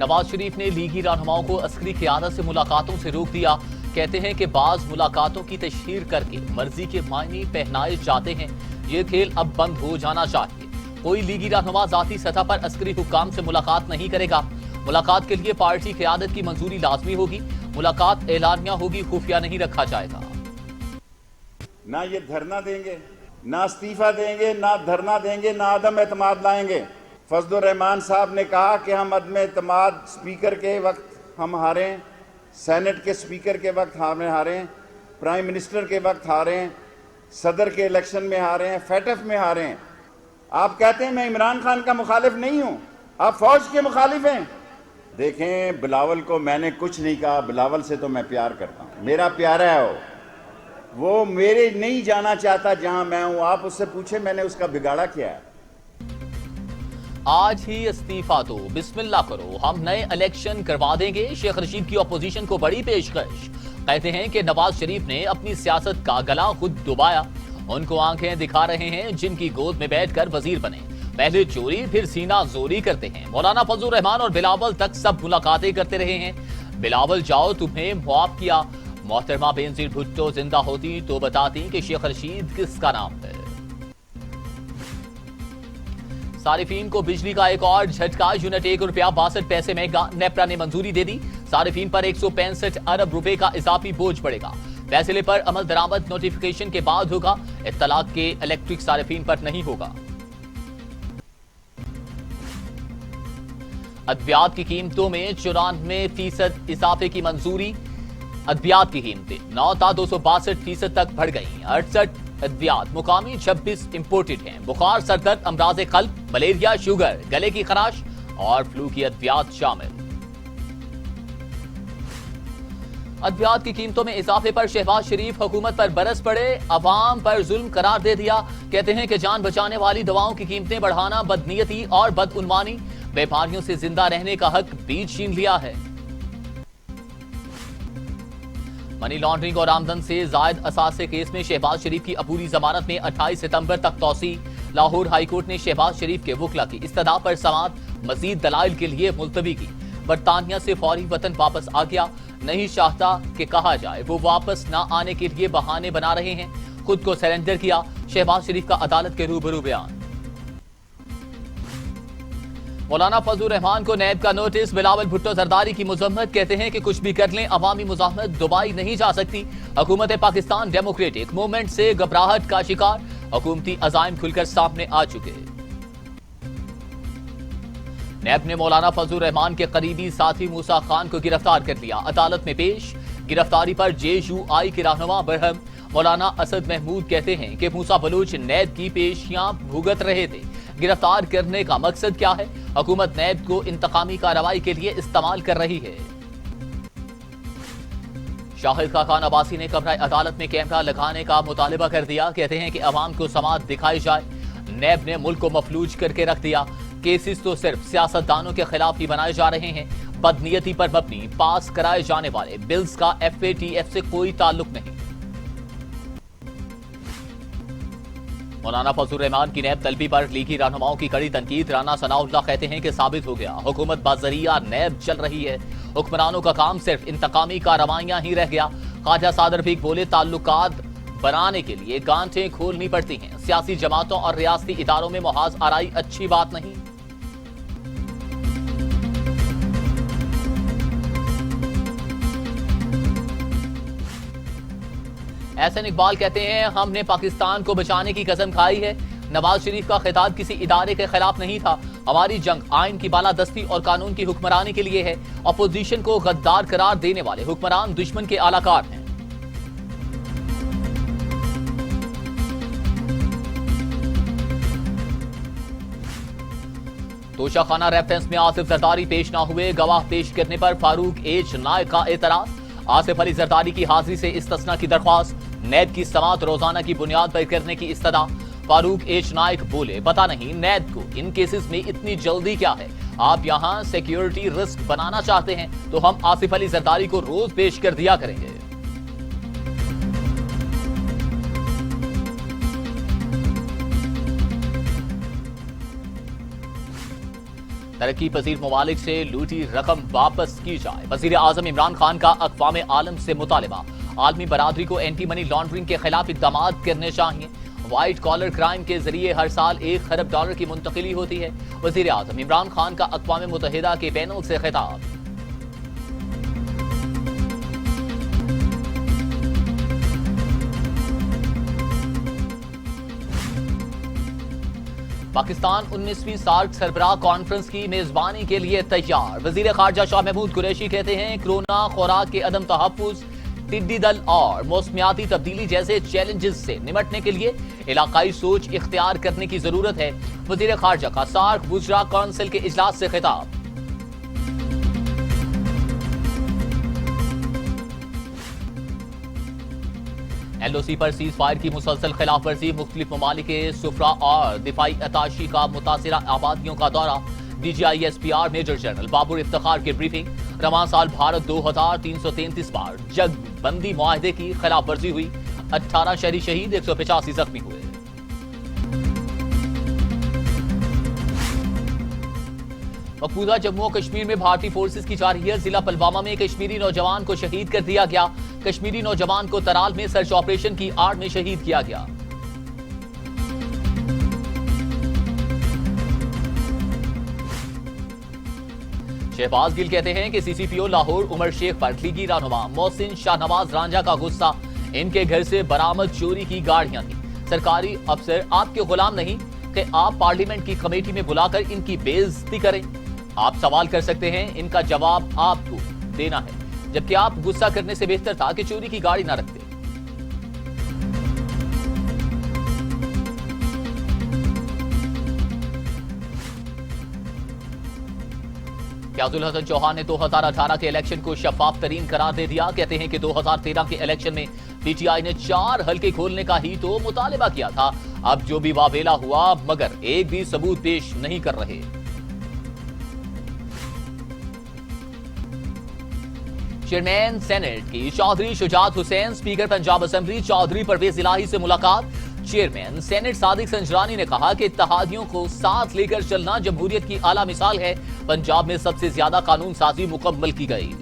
नवाज शरीफ ने लीगी रहनुमाओं को अस्करी क़यादत से मुलाकातों से रोक दिया। कहते हैं कि बाज मुलाकातों की तशहीर करके मर्जी के मायने पहनाए जाते हैं। ये खेल अब बंद हो जाना चाहिए। कोई लीगी रहनुमा जाती सतह पर अस्करी हुक्काम से मुलाकात नहीं करेगा। मुलाकात के लिए पार्टी क़यादत की मंजूरी लाजमी होगी। मुलाकात ऐलानिया होगी, खुफिया नहीं रखा जाएगा। ना ये धरना देंगे, ना इस्तीफा देंगे, ना धरना देंगे, ना अदम एतमाद लाएंगे। फजलुर रहमान साहब ने कहा कि हम अदम एतमाद स्पीकर के वक्त हम हारे, सेनेट के स्पीकर के वक्त हमें हारे, प्राइम मिनिस्टर के वक्त हारे, सदर के इलेक्शन में हारे हैं, फैटफ में हारे हैं। आप कहते हैं मैं इमरान खान का मुखालिफ नहीं हूं, आप फौज के मुखालिफ हैं। देखें, बिलावल को मैंने कुछ नहीं कहा, बिलावल से तो मैं प्यार करता हूं, मेरा प्यारा है वो मेरे नहीं जाना चाहता जहां मैं हूं। आप उससे पूछे मैंने उसका बिगाड़ा क्या है। आज ही इस्तीफा दो, बिस्मिल्लाह करो, हम नए इलेक्शन करवा देंगे। शेख रशीद की अपोजिशन को बड़ी पेशकश। कहते हैं कि नवाज शरीफ ने अपनी सियासत का गला खुद दुबाया। उनको आंखें दिखा रहे हैं जिनकी गोद में बैठकर वजीर बने। पहले चोरी फिर सीना जोरी करते हैं। मौलाना फजलुर रहमान और बिलावल तक सब मुलाकातें करते रहे हैं। बिलावल जाओ, तुम्हें मुआफ किया। मोहतरमा बेनजीर भुट्टो जिंदा होती तो बताती कि शेख रशीद किसका नाम है। सारिफीन को बिजली का एक और झटका। यूनिट ₹1.62 महंगा। नेपरा ने मंजूरी दे दी। सारिफीन पर 165 अरब रुपए का इजाफी बोझ पड़ेगा। फैसले पर अमल दरामद नोटिफिकेशन के बाद होगा। इत्तलाक के इलेक्ट्रिक सारिफीन पर नहीं होगा। अद्वियात की कीमतों में 94% इजाफे की मंजूरी। अद्वियात की कीमतें 9 था 262% तक बढ़ गई। 68 अद्वियात मुकामी, 26 इंपोर्टेड हैं। बुखार, सरदर्द, अमराज कल्ब, मलेरिया, शुगर, गले की खराश और फ्लू की अद्वियात शामिल। अद्वियात की कीमतों में इजाफे पर शहबाज शरीफ हुकूमत पर बरस पड़े। अवाम पर जुल्म करार दे दिया। कहते हैं कि जान बचाने वाली दवाओं की कीमतें बढ़ाना बदनीयती और बदउनवानी। व्यापारियों से जिंदा रहने का हक भी छीन लिया है। मनी लॉन्ड्रिंग और आमदन से जायद असासे केस में शहबाज शरीफ की अपूरी जमानत में 28 सितंबर तक तौसी। लाहौर हाईकोर्ट ने शहबाज शरीफ के वकला की इस्तदा पर समाअत मजीद दलाइल के लिए मुलतवी की। बरतानिया से फौरी वतन वापस आ गया। नहीं चाहता कि कहा जाए वो वापस न आने के लिए बहाने बना रहे हैं। खुद को सरेंडर किया। शहबाज शरीफ का अदालत के रूबरू बयान। मौलाना फजलुर रहमान को नैब का नोटिस। बिलावल भुट्टो जरदारी की मुजम्मत। कहते हैं कि कुछ भी कर लें, अवामी मुजाहमत दुबाई नहीं जा सकती। हुकूमत पाकिस्तान डेमोक्रेटिक मूवमेंट से घबराहट का शिकार। हुकूमती अजाइम खुलकर सामने आ चुके। नैब ने मौलाना फजलुर रहमान के करीबी साथी मूसा खान को गिरफ्तार कर लिया। अदालत में पेश। गिरफ्तारी पर JUI के रहनुमा बरहम मौलाना असद महमूद कहते हैं कि मूसा बलूच नैब की पेशियां भुगत रहे थे। गिरफ्तार करने का मकसद क्या है? हुकूमत नैब को इंतकामी कार्रवाई के लिए इस्तेमाल कर रही है। शाहिद खान अब्बासी ने कमरा अदालत में कैमरा लगाने का मुतालिबा कर दिया। कहते हैं कि अवाम को समाअत दिखाई जाए। नैब ने मुल्क को मफलूज करके रख दिया। केसेस तो सिर्फ सियासतदानों के खिलाफ ही बनाए जा रहे हैं। बदनीयती पर मबनी पास कराए जाने वाले बिल्स का FATF से कोई ताल्लुक नहीं। मौलाना फजलुर रहमान की नैब तलबी पर लीगी रहनुमाओं की कड़ी तनकीद। राना सनाउल्लाह कहते हैं कि साबित हो गया हुकूमत बाजरिया नैब चल रही है। हुक्मरानों का काम सिर्फ इंतकामी कार्रवाइयां ही रह गया। ख्वाजा सादर भीख बोले ताल्लुकात बनाने के लिए गांठें खोलनी पड़ती हैं। सियासी जमातों और रियासती इदारों में मुहाज आराई अच्छी बात नहीं। एहसन इकबाल कहते हैं हमने पाकिस्तान को बचाने की कसम खाई है। नवाज शरीफ का खिताब किसी इदारे के खिलाफ नहीं था। हमारी जंग आइन की बालादस्ती और कानून की हुक्मरानी के लिए है। अपोजिशन को गद्दार करार देने वाले हुक्मरान दुश्मन के आलाकार हैं। तोशाखाना रेफरेंस में आसिफ जरदारी पेश न हुए। गवाह पेश करने पर फारूक H नायक का एतराज। आसिफ अली जरदारी की हाजिरी से इस्तिस्ना की दरख्वास्त। नैब की समाअत रोजाना की बुनियाद पर करने की इस्तदा। फारूक H नायक बोले पता नहीं नैब को इन केसेस में इतनी जल्दी क्या है। आप यहां सिक्योरिटी रिस्क बनाना चाहते हैं तो हम आसिफ अली जरदारी को रोज पेश कर दिया करेंगे। तरक्की पजीर ममालिक से लूटी रकम वापस की जाए। वजीर आजम इमरान खान का अक़वाम आलम से मुतालबा, आलमी बरादरी को एंटी मनी लॉन्ड्रिंग के खिलाफ इक़दाम करने चाहिए। व्हाइट कॉलर क्राइम के जरिए हर साल $1 खरब की मुंतकिली होती है। वजीर आजम इमरान खान का अक़वाम मुत्तहिदा के पैनल से खिताब। पाकिस्तान 19वीं सार्क सरबराह कॉन्फ्रेंस की मेजबानी के लिए तैयार। वजीर खारजा शाह महमूद कुरैशी कहते हैं कोरोना, खुराक के अदम तहफ्फुज, टिड्डी दल और मौसमियाती तब्दीली जैसे चैलेंजेस से निपटने के लिए इलाकाई सोच इख्तियार करने की जरूरत है। वजीर खारजा का सार्क वुज़रा काउंसिल के इजलास से खिताब। LOC पर सीज फायर की मुसलसल खिलाफ वर्जी, मुख्तलिफ ममालिक के सुफरा और दिफाई अताशी का मुतासिरा आबादियों का दौरा। DGISPR मेजर जनरल बाबुर इफ्तिखार की ब्रीफिंग। रवां साल भारत 2333 बार जंग बंदी मुआहदे की खिलाफ वर्जी हुई, 18 शहरी शहीद, 185 जख्मी हुए। मकबूजा जम्मू और कश्मीर में भारतीय फोर्सेस की जारहियत। जिला पुलवामा में कश्मीरी नौजवान को शहीद कर दिया गया। कश्मीरी नौजवान को तराल में सर्च ऑपरेशन की आड़ में शहीद किया गया। शहबाज गिल कहते हैं कि CCPO लाहौर उमर शेख पर लीगी रहनुमा मोहसिन शाहनवाज रांझा का गुस्सा, इनके घर से बरामद चोरी की गाड़ियां थी। सरकारी अफसर आपके गुलाम नहीं कि आप पार्लियामेंट की कमेटी में बुलाकर इनकी बेइज्जती करें। आप सवाल कर सकते हैं, इनका जवाब आपको देना है, जबकि आप गुस्सा करने से बेहतर था कि चोरी की गाड़ी ना रखते। फ़याज़ुल हसन चौहान ने 2018 के इलेक्शन को शफाफ तरीन करार दे दिया। कहते हैं कि 2013 के इलेक्शन में PTI ने 4 हल्के खोलने का ही तो मुतालिबा किया था। अब जो भी वावेला हुआ, मगर एक भी सबूत पेश नहीं कर रहे। चेयरमैन सेनेट की चौधरी शुजात हुसैन, स्पीकर पंजाब असेंबली चौधरी परवेज इलाही से मुलाकात। चेयरमैन सेनेट सादिक संजरानी ने कहा कि इत्तेहादियों को साथ लेकर चलना जमहूरियत की आला मिसाल है। पंजाब में सबसे ज्यादा कानून साजी मुकम्मल की गई।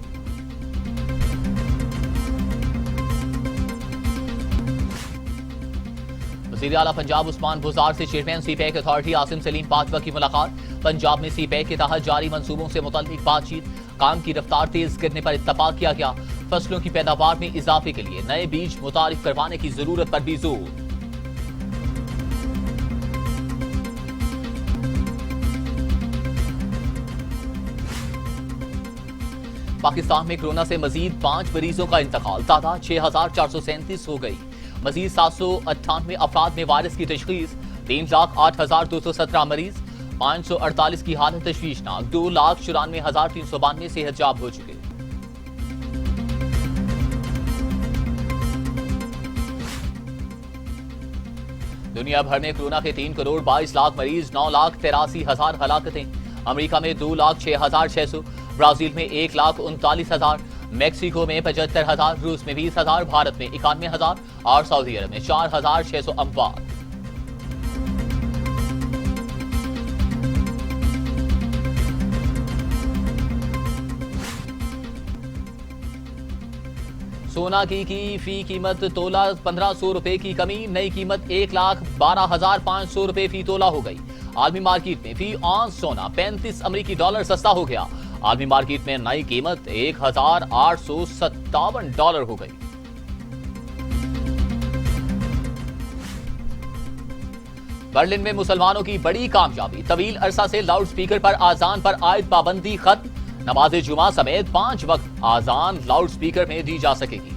वज़ीर आला पंजाब उस्मान बुज़दार से chairman CPAC authority Asim Salim पाचवा की मुलाकात। पंजाब में CPAC के तहत जारी मंसूबों से मुताल्लिक बातचीत, काम की रफ्तार तेज करने पर इत्तफाक किया गया। फसलों की पैदावार में इजाफे के लिए नए बीज मुतारिफ करवाने की जरूरत पर भी जोर। पाकिस्तान में कोरोना से मजीद 5 मरीजों का इंतकाल, तादाद 6437 हो गई। मजीद 798 अफराद में वायरस की तशखीस। 3,08,217 मरीज, 548 की हालत तशवीशनाक। 2,94,392 सेहतयाब हो चुके। दुनिया भर में कोरोना के 3 करोड़ 22 लाख मरीज, 9,83,000 हलाकतें। अमेरिका में 2,06,600, ब्राजील में 1,39,000, मैक्सिको में 75,000, रूस में 20,000, भारत में 91,000 और सऊदी अरब में 4,600 अमवात। सोना की फी कीमत तोला 1,500 रुपए की कमी, नई कीमत 1,12,500 रुपए फी तोला हो गई। आलमी मार्केट में फी औंस सोना 35 अमेरिकी डॉलर सस्ता हो गया। आलमी मार्केट में नई कीमत $1,857 हो गई। बर्लिन में मुसलमानों की बड़ी कामयाबी, तवील अरसा से लाउड स्पीकर पर आजान पर आयद पाबंदी खत्म। नमाज जुमा समेत 5 वक्त आजान लाउड स्पीकर में दी जा सकेगी।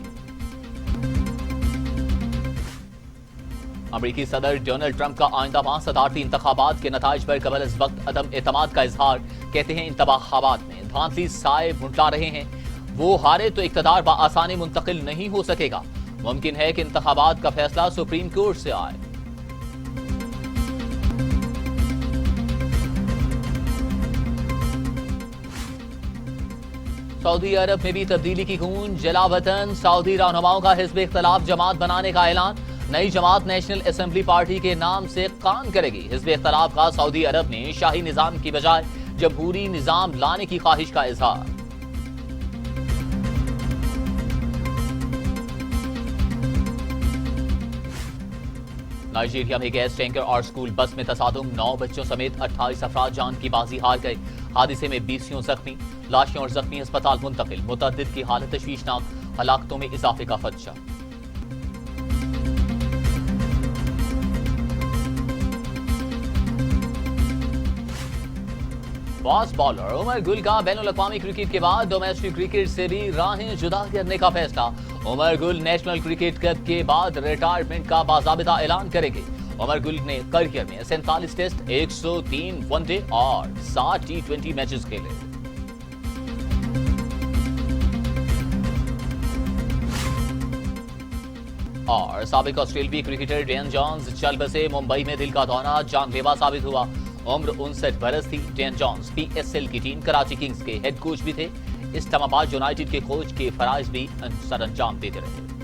अमेरिकी सदर डोनाल्ड ट्रंप का आइंदा माह सदारती इंतखाबात के नताइज पर कबल इस वक्त अदम एतमाद का इजहार। कहते हैं इंतखाबात में धांधली साए मुंडला रहे हैं, वो हारे तो इक्तदार बआसानी मुंतकिल नहीं हो सकेगा। मुमकिन है कि इंतखाबात का फैसला सुप्रीम कोर्ट से आए। सऊदी अरब में भी तब्दीली की गूंज, जलावतन सऊदी रहनुमाओं का हिज़्ब इख्तिलाफ जमात बनाने का ऐलान। नई जमात नेशनल असेंबली पार्टी के नाम से काम करेगी। हिज़्ब इख्तिलाफ का सऊदी अरब में शाही निजाम की बजाय जमहूरी निजाम लाने की ख्वाहिश का इजहार। नाइजीरिया में गैस टैंकर और स्कूल बस में तसादुम, 9 बच्चों समेत 28 अफराद जान की बाजी हार गए। हादसे में 20 जख्मी, लाशें और जख्मी अस्पताल मुंतकिल। मुतअद्दिद की हालत तशवीशनाक, हलाकतों में इजाफे का खदशा। फास्ट बॉलर उमर गुल का बैनुल अक़वामी क्रिकेट के बाद डोमेस्टिक क्रिकेट से भी राहें जुदा करने का फैसला। Umar Gul national cricket cup के बाद रिटायरमेंट का बाज़ाबिता ऐलान करेंगे। उमर गुल ने करियर में 47 टेस्ट, 103 वनडे और 60 T20 मैचेस खेले। और साबिक ऑस्ट्रेलियाई क्रिकेटर डेन जॉन्स चल बसे। मुंबई में दिल का दौरा जानलेवा साबित हुआ। उम्र 59 बरस थी। डेन जॉन्स PSL की टीम कराची किंग्स के हेड कोच भी थे। इस्लामाबाद यूनाइटेड के कोच के फराइज भी सरअंजाम देते रहे।